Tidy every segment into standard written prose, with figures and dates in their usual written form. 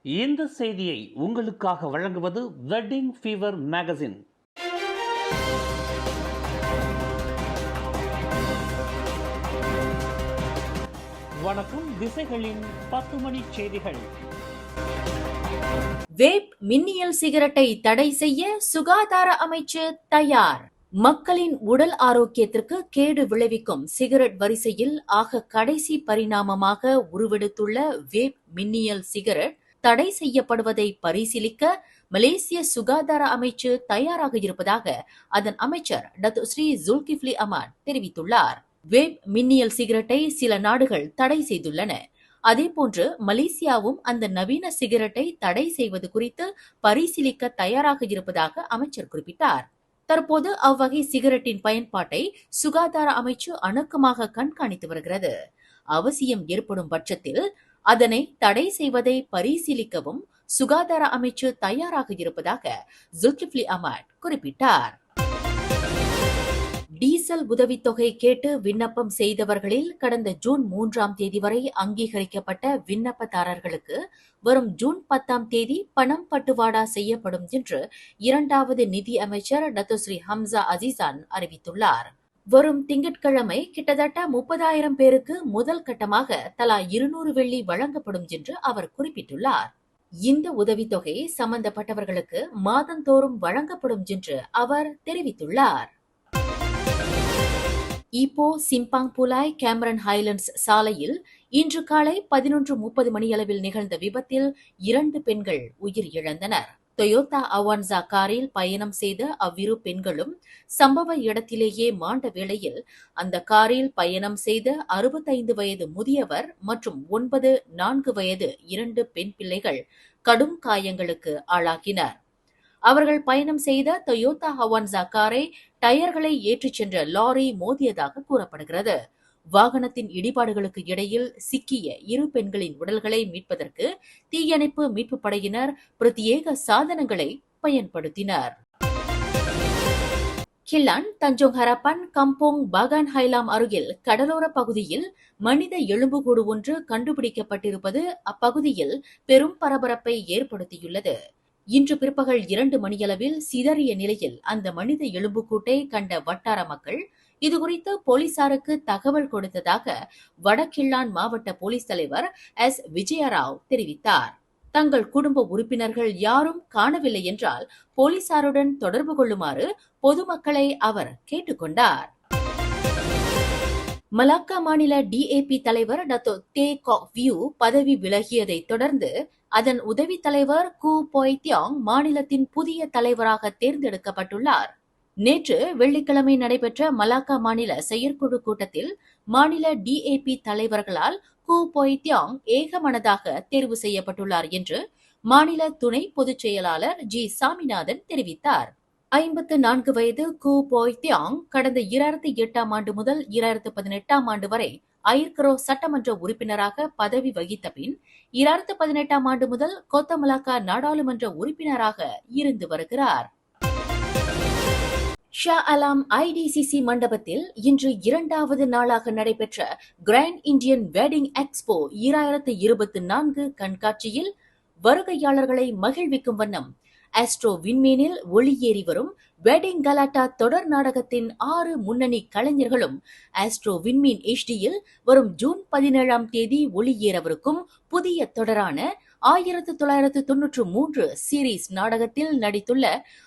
இந்த செய்தியை உங்களுக்காக வழங்குவது வெட்டிங் ஃபீவர் மேகசின். வணக்கம். திசைகளின் 10 மணி செய்திகள். வேப் மின்னியல் சிகரெட்டை தடை செய்ய சுகாதார அமைச்சு தயார். மக்களின் உடல் ஆரோக்கியத்திற்கு கேடு விளைவிக்கும் சிகரெட் வரிசையில் ஆக கடைசி பரிணாமமாக உருவெடுத்துள்ள வேப் மின்னியல் சிகரெட் தடை செய்யப்படுவதை பரிசீலிக்க மலேசிய சுகாதார அமைச்சு தயாராக இருப்பதாக அதன் அமைச்சர் டத்து ஸ்ரீ ஜுல்கிஃப்லி அஹ்மத் தெரிவித்துள்ளார். வேப் மின்னியல் சிகரெட்டை சில நாடுகள் தடை செய்துள்ளன. அதேபோன்று மலேசியாவும் அந்த நவீன சிகரெட்டை தடை செய்வது குறித்து பரிசீலிக்க தயாராக இருப்பதாக அமைச்சர் குறிப்பிட்டார். தற்போது அவ்வகை சிகரெட்டின் பயன்பாட்டை சுகாதார அமைச்சு அணுக்கமாக கண்காணித்து வருகிறது. அவசியம் ஏற்படும் பட்சத்தில் அதனை தடை செய்வதை பரிசீலிக்கவும் சுகாதார அமைச்சு தயாராக இருப்பதாக ஜுல்கிஃப்லி அஹ்மத் குறிப்பிட்டார். டீசல் உதவித்தொகை கேட்டு விண்ணப்பம் செய்தவர்களில் கடந்த ஜூன் 3ஆம் தேதி வரை அங்கீகரிக்கப்பட்ட விண்ணப்பதாரர்களுக்கு வரும் ஜூன் 10ஆம் தேதி பணம் பட்டுவாடா செய்யப்படும் என்று இரண்டாவது நிதி அமைச்சர் டத்து ஸ்ரீ ஹம்சா அசிசான் அறிவித்துள்ளார். வரும் திங்கட்கிழமை கிட்டத்தட்ட 30,000 பேருக்கு முதல் கட்டமாக தலா 200 வெள்ளி வழங்கப்படும் என்று அவர் குறிப்பிட்டுள்ளார். இந்த உதவித்தொகை சம்பந்தப்பட்டவர்களுக்கு மாதந்தோறும் வழங்கப்படும் என்று அவர் தெரிவித்துள்ளார். ஈப்போ சிம்பாங் புலாய் கேமரன் ஹைலண்ட்ஸ் சாலையில் இன்று காலை 11:30 மணியளவில் நிகழ்ந்த விபத்தில் 2 பெண்கள் உயிர் இழந்தனர். டொயோட்டா அவான்சா காரில் பயணம் செய்த அவ்விரு பெண்களும் சம்பவ இடத்திலேயே மாண்ட வேளையில் அந்த காரில் பயணம் செய்த 65 வயது முதியவர் மற்றும் 4 வயது 2 பெண் பிள்ளைகள் கடும் காயங்களுக்கு ஆளாகினர். அவர்கள் பயணம் செய்த டொயோட்டா அவான்சா காரை டயர்களை ஏற்றிச் சென்ற லாரி மோதியதாக கூறப்படுகிறது. வாகனத்தின் இடிபாடுகளுக்கு இடையில் சிக்கிய 2 பெண்களின் உடல்களை மீட்பதற்கு தீயணைப்பு மீட்பு படையினர் பிரத்யேக சாதனங்களை பயன்படுத்தினர். கில்லான் தஞ்சோங் ஹரப்பன் கம்போங் பாகான் ஹைலாம் அருகில் கடலோர பகுதியில் மனித எலும்புக்கூடு ஒன்று கண்டுபிடிக்கப்பட்டிருப்பது அப்பகுதியில் பெரும் பரபரப்பை ஏற்படுத்தியுள்ளது. இன்று பிற்பகல் 2 மணியளவில் சிதறிய நிலையில் அந்த மனித எலும்புக்கூட்டை கண்ட வட்டார மக்கள் இதுகுறித்து போலீசாருக்கு தகவல் கொடுத்ததாக வடகில்லான் மாவட்ட போலீஸ் தலைவர் எஸ் விஜயராவ் தெரிவித்தார். தங்கள் குடும்ப உறுப்பினர்கள் யாரும் காணவில்லை என்றால் போலீசாருடன் தொடர்பு கொள்ளுமாறு பொதுமக்களை அவர் கேட்டுக்கொண்டார். மலாக்கா மாநில டிஏபி தலைவர் டத்தோ தே காக் வியூ பதவி விலகியதை தொடர்ந்து அதன் உதவி தலைவர் கூ போய் தியாங் மாநிலத்தின் புதிய தலைவராக தேர்ந்தெடுக்கப்பட்டுள்ளார். நேற்று வெள்ளிக்கிழமை நடைபெற்ற மலாக்கா மாநில செயற்குழு கூட்டத்தில் மாநில டிஏபி தலைவர்களால் கூ போய் தியாங் ஏகமனதாக தேர்வு செய்யப்பட்டுள்ளார் என்று மாநில துணை பொதுச் செயலாளர் ஜி சாமிநாதன் தெரிவித்தார். 54 வயது கூ போய் தியாங் கடந்த 2008ஆம் ஆண்டு முதல் 2018ஆம் ஆண்டு வரை ஐர்கரோ சட்டமன்ற உறுப்பினராக பதவி வகித்த பின் 2018ஆம் ஆண்டு முதல் கோத்தமலாக்கா நாடாளுமன்ற உறுப்பினராக இருந்து வருகிறார். ஷா அலாம் ஐடிசிசி மண்டபத்தில் இன்று 2வது நாளாக நடைபெற்ற கிராண்ட் இந்தியன் வெட்டிங் எக்ஸ்போ 2024 கண்காட்சியில் வருகையாளர்களை மகிழ்விக்கும் வண்ணம் ஆஸ்ட்ரோ விண்மீனில் ஒளியேறி வரும் வெட்டிங் கலாட்டா தொடர் நாடகத்தின் 6 முன்னணி கலைஞர்களும் ஆஸ்ட்ரோ விண்மீன் HD-யில் வரும் ஜூன் 17ஆம் தேதி ஒளியேறவிருக்கும் புதிய தொடரான 1993 சீரீஸ் நாடகத்தில் நடித்துள்ள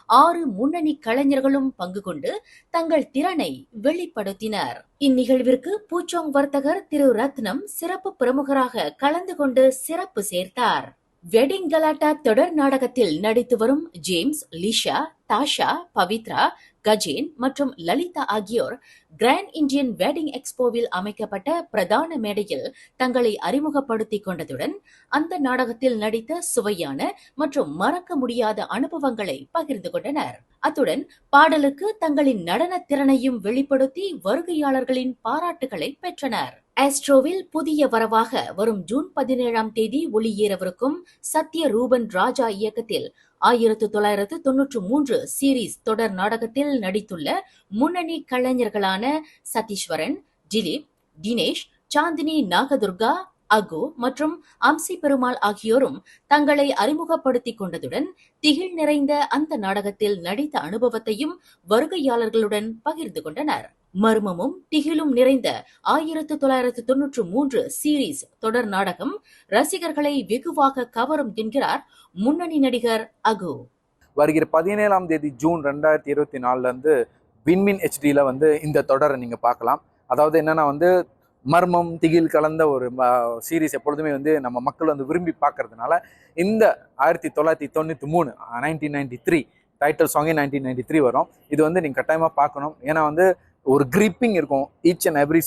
6 முன்னணி கலைஞர்களும் பங்கு கொண்டு தங்கள் திறனை வெளிப்படுத்தினர். இந்நிகழ்விற்கு பூச்சோங் வர்த்தகர் திரு ரத்னம் சிறப்பு பிரமுகராக கலந்து கொண்டு சிறப்பு சேர்த்தார். வெட்டிங் கலாட்டா தொடர் நாடகத்தில் நடித்து வரும் ஜேம்ஸ், லிஷா, தாஷா, பவித்ரா, கஜேன் மற்றும் லலிதா ஆகியோர் கிராண்ட் இந்தியன் வெட்டிங் எக்ஸ்போவில் அமைக்கப்பட்ட பிரதான மேடையில் தங்களை அறிமுகப்படுத்திக் கொண்டதுடன் அந்த நாடகத்தில் நடித்த சுவையான மற்றும் மறக்க முடியாத அனுபவங்களை பகிர்ந்து கொண்டனர். அத்துடன் பாடலுக்கு தங்களின் நடன திறனையும் வெளிப்படுத்தி வருகையாளர்களின் பாராட்டுகளை பெற்றனர். ஆஸ்ட்ரோவில் புதிய வரவாக வரும் ஜூன் 17ஆம் தேதி ஒளியேறவிருக்கும் சத்ய ரூபன் ராஜா இயக்கத்தில் 1993 சீரீஸ் தொடர் நாடகத்தில் நடித்துள்ள முன்னணி கலைஞர்களான சதீஸ்வரன், திலீப், தினேஷ், சாந்தினி நாகதுர்கா, அகு மற்றும் அம்சி பெருமாள் ஆகியோரும் தங்களை அறிமுகப்படுத்திக் கொண்டதுடன் திகில் நிறைந்த அந்த நாடகத்தில் நடித்த அனுபவத்தையும் வருகையாளர்களுடன் பகிர்ந்து கொண்டனர். மர்மமும் திகிலும் நிறைந்த 1993 சீரீஸ் தொடர் நாடகம் ரசிகர்களை வெகுவாக கவரும் என்கிறார் முன்னணி நடிகர் அகு. வருகிற 17ஆம் தேதி ஜூன் 2024 இருந்து விண்மின் ஹெச்டியில் இந்த தொடரை நீங்கள் பார்க்கலாம். அதாவது என்னன்னா மர்மம் திகில் கலந்த ஒரு சீரீஸ் எப்பொழுதுமே நம்ம மக்கள் விரும்பி பார்க்கறதுனால இந்த 1993 1993 டைட்டில் சாங்கே 1993 வரும். இது நீங்கள் கட்டாயமாக பார்க்கணும். ஏன்னா ஒரு கிரிப்பிங் இருக்கும். ஈச் அண்ட் எவ்ரி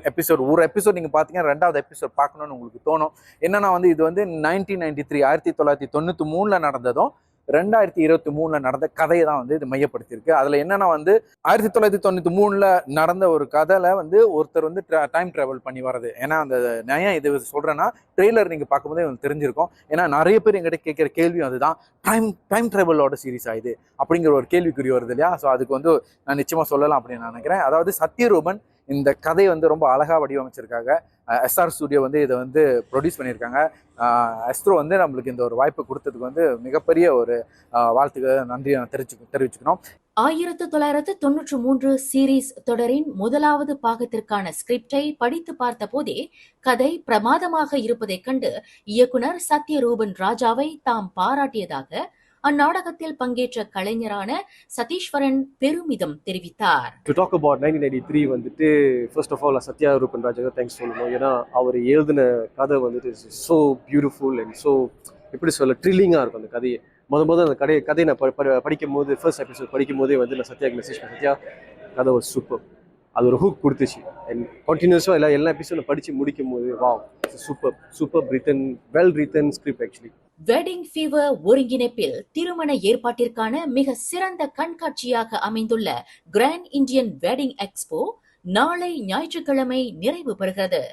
எபிசோட், ஒரு எபிசோட் நீங்கள் பார்த்தீங்கன்னா 2வது எபிசோட் பார்க்கணும்னு உங்களுக்கு தோணும். என்னன்னா இது 1993 1993 நடந்ததும் 2023 நடந்த கதையை தான் இது மையப்படுத்தியிருக்கு. அதில் என்னன்னா 1993 நடந்த ஒரு கதையில ஒருத்தர் டைம் டிராவல் பண்ணி வர்றது. ஏன்னா அந்த நான் இது சொல்றேன்னா ட்ரெய்லர் நீங்க பார்க்கும்போதே தெரிஞ்சிருக்கும். ஏன்னா நிறைய பேர் எங்கிட்ட கேட்குற கேள்வியும் அதுதான், டைம் டிராவலோட சீரிஸ் ஆகுது அப்படிங்கிற ஒரு கேள்விக்குறி வருது இல்லையா? ஸோ அதுக்கு நான் நிச்சயமா சொல்லலாம் அப்படின்னு நான் நினைக்கிறேன். அதாவது சத்யரூபன் இந்த கதையை ரொம்ப அழகா வடிவமைச்சிருக்காங்க. எஸ்ஆர் ஸ்டுடியோ இதை ப்ரொடியூஸ் பண்ணியிருக்காங்க. எஸ்ட்ரோ நம்மளுக்கு இந்த ஒரு வாய்ப்பு கொடுத்ததுக்கு மிகப்பெரிய ஒரு வாழ்த்துக்களை நன்றியை தெரிவிச்சுக்கணும். 1993 சீரீஸ் தொடரின் முதலாவது பாகத்திற்கான ஸ்கிரிப்டை படித்து பார்த்த போதே கதை பிரமாதமாக இருப்பதைக் கண்டு இயக்குனர் சத்யரூபன் ராஜாவை தாம் பாராட்டியதாக அந்நாடகத்தில் பங்கேற்ற கலைஞரான சதீஸ்வரன் பெருமிதம் தெரிவித்தார். To talk about 1993 first of all Sathya Ruban Raja thanks சொல்லணும். ஏன்னா அவர் எழுதின கதை so beautiful and so எப்படி சொல்ல த்ரில்லிங்காக இருக்கும். அந்த கதையை அந்த கதையை நான் படிக்கும் போது ஃபர்ஸ்ட் எபிசோட் படிக்கும் போதே நான் சத்யாவுக்கு மெசேஜ் பண்ணேன், சத்யா கதை ஒரு சூப்பர், அது ஒரு ஹூக் கொடுத்துச்சு. அண்ட் கண்டினியூஸாக எல்லா எபிசோடும் படித்து முடிக்கும் போது wow super well written script actually. Wedding fever ஒருங்கிணைப்பில் திருமண ஏற்பாட்டிற்கான மிக சிறந்த கண்காட்சியாக அமைந்துள்ள கிராண்ட் இந்தியன் வெட்டிங் எக்ஸ்போ நாளை ஞாயிற்றுக்கிழமை நிறைவு பெறுகிறது.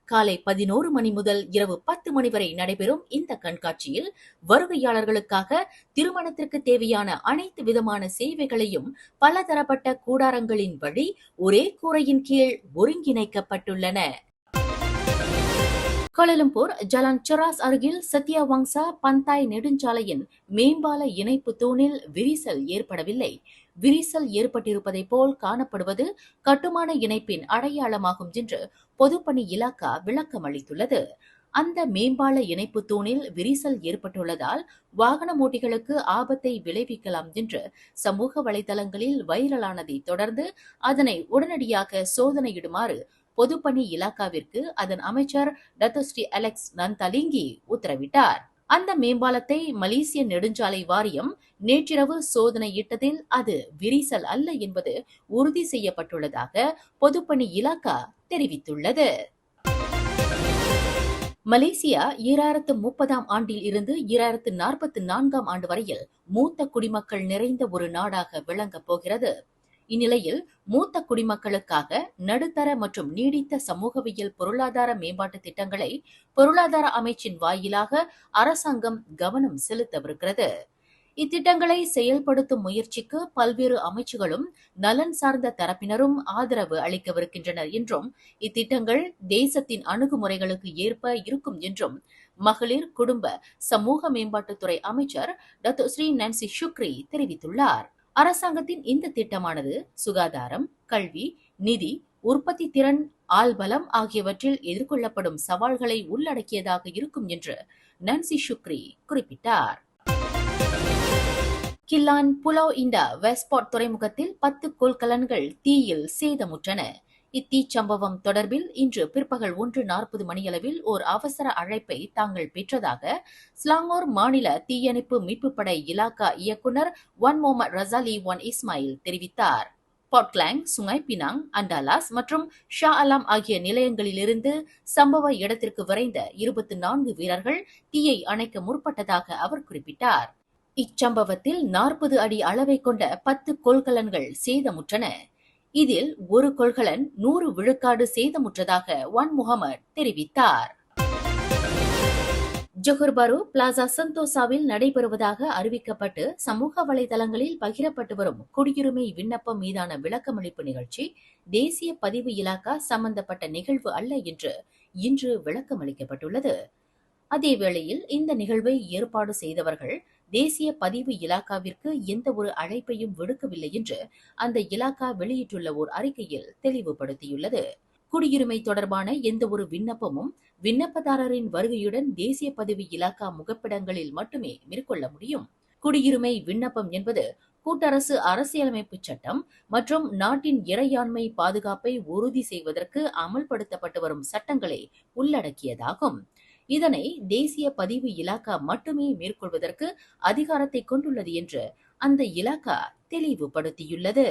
காலை 11 மணி முதல் இரவு 10 மணி வரை நடைபெறும் இந்த கண்காட்சியில் வருகையாளர்களுக்காக திருமணத்திற்கு தேவையான அனைத்து விதமான சேவைகளையும் பலதரப்பட்ட கூடாரங்களின் வழி ஒரே கூரையின் கீழ் ஒருங்கிணைக்கப்பட்டுள்ளன. கோலாலம்பூர் ஜலான் சொராஸ் அருகில் சத்யா வங்சா பந்தாய் நெடுஞ்சாலையின் மேம்பால இணைப்பு தூணில் விரிசல் ஏற்படவில்லை. விரிசல் ஏற்பட்டிருப்பதை போல் காணப்படுவது கட்டுமான இணைப்பின் அடையாளமாகும் என்று பொதுப்பணி இலாகா விளக்கம் அளித்துள்ளது. அந்த மேம்பால இணைப்பு தூணில் விரிசல் ஏற்பட்டுள்ளதால் வாகன ஓட்டிகளுக்கு ஆபத்தை விளைவிக்கலாம் என்று சமூக வலைதளங்களில் வைரலானதை தொடர்ந்து அதனை உடனடியாக சோதனையிடுமாறு பொதுப்பணி இலாகாவிற்கு அதன் அமைச்சர் டத்தோஸ்ரீ அலெக்ஸ் நந்தாலிங்கி உத்தரவிட்டார். அந்த மேம்பாலத்தை மலேசிய நெடுஞ்சாலை வாரியம் நேற்றிரவு சோதனையிட்டதில் அது விரிசல் அல்ல என்பது உறுதி செய்யப்பட்டுள்ளதாக பொதுப்பணி இலாகா தெரிவித்துள்ளது. மலேசியா 2030ஆம் ஆண்டில் இருந்து 2044ஆம் ஆண்டு வரையில் மூத்த குடிமக்கள் நிறைந்த ஒரு நாடாக விளங்கப் போகிறது. இந்நிலையில் மூத்த குடிமக்களுக்காக நடுத்தர மற்றும் நீடித்த சமூகவியல் பொருளாதார மேம்பாட்டு திட்டங்களை பொருளாதார அமைச்சின் வாயிலாக அரசாங்கம் கவனம் செலுத்தவிருக்கிறது. இத்திட்டங்களை செயல்படுத்தும் முயற்சிக்கு பல்வேறு அமைச்சுகளும் நலன் சார்ந்த தரப்பினரும் ஆதரவு அளிக்கவிருக்கின்றனர் என்றும் இத்திட்டங்கள் தேசத்தின் அணுகுமுறைகளுக்கு ஏற்ப இருக்கும் என்றும் மகளிர் குடும்ப சமூக மேம்பாட்டுத்துறை அமைச்சர் டத்தோஸ்ரீ நான்சி ஷுக்ரி தெரிவித்துள்ளார். அரசாங்கத்தின் இந்த திட்டமானது சுகாதாரம், கல்வி, நிதி, உற்பத்தி திறன், ஆள்பலம் ஆகியவற்றில் எதிர்கொள்ளப்படும் சவால்களை உள்ளடக்கியதாக இருக்கும் என்று நான்சி ஷுக்ரி குறிப்பிட்டார். கில்லான் புலாவ் இண்டா வெஸ்ட்பாட் துறைமுகத்தில் 10 கொள்கலன்கள் தீயில் சேதமுற்றன. இத்தீச்சம்பவம் தொடர்பில் இன்று பிற்பகல் 1:40 மணியளவில் ஓர் அவசர அழைப்பை தாங்கள் பெற்றதாக ஸ்லாங்கோர் மாநில தீயணைப்பு மீட்புப் படை இலாகா இயக்குநர் முகமது ரசாலி இஸ்மாயில் தெரிவித்தார். பாட்லாங், சுங்காய் பினாங், அண்டாலாஸ் மற்றும் ஷா அலாம் ஆகிய நிலையங்களிலிருந்து சம்பவ இடத்திற்கு விரைந்த 24 வீரர்கள் தீயை அணைக்க முற்பட்டதாக அவர் குறிப்பிட்டார். இச்சம்பவத்தில் 40 அடி அளவை கொண்ட 10 கொள்கலன்கள் சேதமுற்றன. இதில் ஒரு கொள்கலன் 100 விழுக்காடு சேதமுற்றதாக முகமது தெரிவித்தார். ஜொஹர் பாரு பிளாசா சந்தோசாவில் நடைபெறுவதாக அறிவிக்கப்பட்டு சமூக வலைதளங்களில் பகிரப்பட்டு வரும் குடியுரிமை விண்ணப்பம் மீதான விளக்கமளிப்பு நிகழ்ச்சி தேசிய பதிவு இலாகா சம்பந்தப்பட்ட நிகழ்வு அல்ல என்று இன்று விளக்கமளிக்கப்பட்டுள்ளது. அதேவேளையில் இந்த நிகழ்வை ஏற்பாடு செய்தவர்கள் தேசிய பதிவு இலாக்காவிற்கு எந்த ஒரு அழைப்பையும் விடுக்கவில்லை என்று அந்த இலாக்கா வெளியிட்டுள்ள ஓர் அறிக்கையில் தெளிவுபடுத்தியுள்ளது. குடியுரிமை தொடர்பான எந்த ஒரு விண்ணப்பமும் விண்ணப்பதாரரின் வருகையுடன் தேசிய பதிவு இலாக்கா முகப்பிடங்களில் மட்டுமே மேற்கொள்ள முடியும். குடியுரிமை விண்ணப்பம் என்பது கூட்டரசு அரசியலமைப்பு சட்டம் மற்றும் நாட்டின் இறையாண்மை பாதுகாப்பை உறுதி செய்வதற்கு அமல்படுத்தப்பட்டு வரும் சட்டங்களை உள்ளடக்கியதாகும். இதனை தேசிய பதிவு இலாக்கா மட்டுமே மேற்கொள்வதற்கு அதிகாரத்தை கொண்டுள்ளது என்று அந்த இலாக்கா தெளிவுபடுத்தியுள்ளது.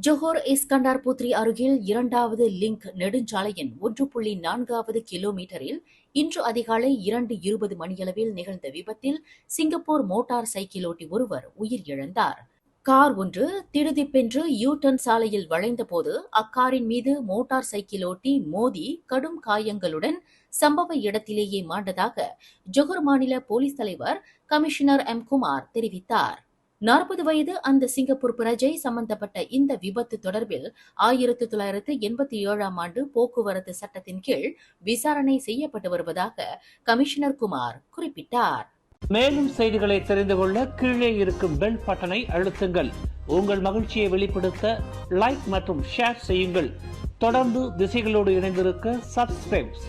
ஜொஹோர் இஸ்கண்டார் புத்ரி அருகில் 2வது லிங்க் நெடுஞ்சாலையின் 1.4வது கிலோமீட்டரில் இன்று அதிகாலை 2:20 மணியளவில் நிகழ்ந்த விபத்தில் சிங்கப்பூர் மோட்டார் சைக்கிளோட்டி ஒருவர் உயிரிழந்தார். கார் ஒன்று திடுதிப்பென்று யூ-டர்ன் சாலையில் வளைந்தபோது அக்காரின் மீது மோட்டார் சைக்கிளோட்டி மோதி கடும் காயங்களுடன் சம்பவ இடத்திலேயே மாண்டதாக ஜொஹர் மாநில போலீஸ் தலைவர் கமிஷனர் எம். குமார் தெரிவித்தார். 40 வயது அந்த சிங்கப்பூர் பிரஜை சம்பந்தப்பட்ட இந்த விபத்து தொடர்பில் 1987ஆம் ஆண்டு போக்குவரத்து சட்டத்தின் கீழ் விசாரணை செய்யப்பட்டு வருவதாக கமிஷனர் குமார் குறிப்பிட்டார். மேலும் செய்திகளை தெரிந்து கொள்ள கீழே இருக்கும் பெல் பட்டனை அழுத்துங்கள். உங்கள் மகிழ்ச்சியை வெளிப்படுத்த லைக் மற்றும் ஷேர் செய்யுங்கள். தொடர்ந்து திசைகளோடு இணைந்திருக்க சப்ஸ்கிரைப்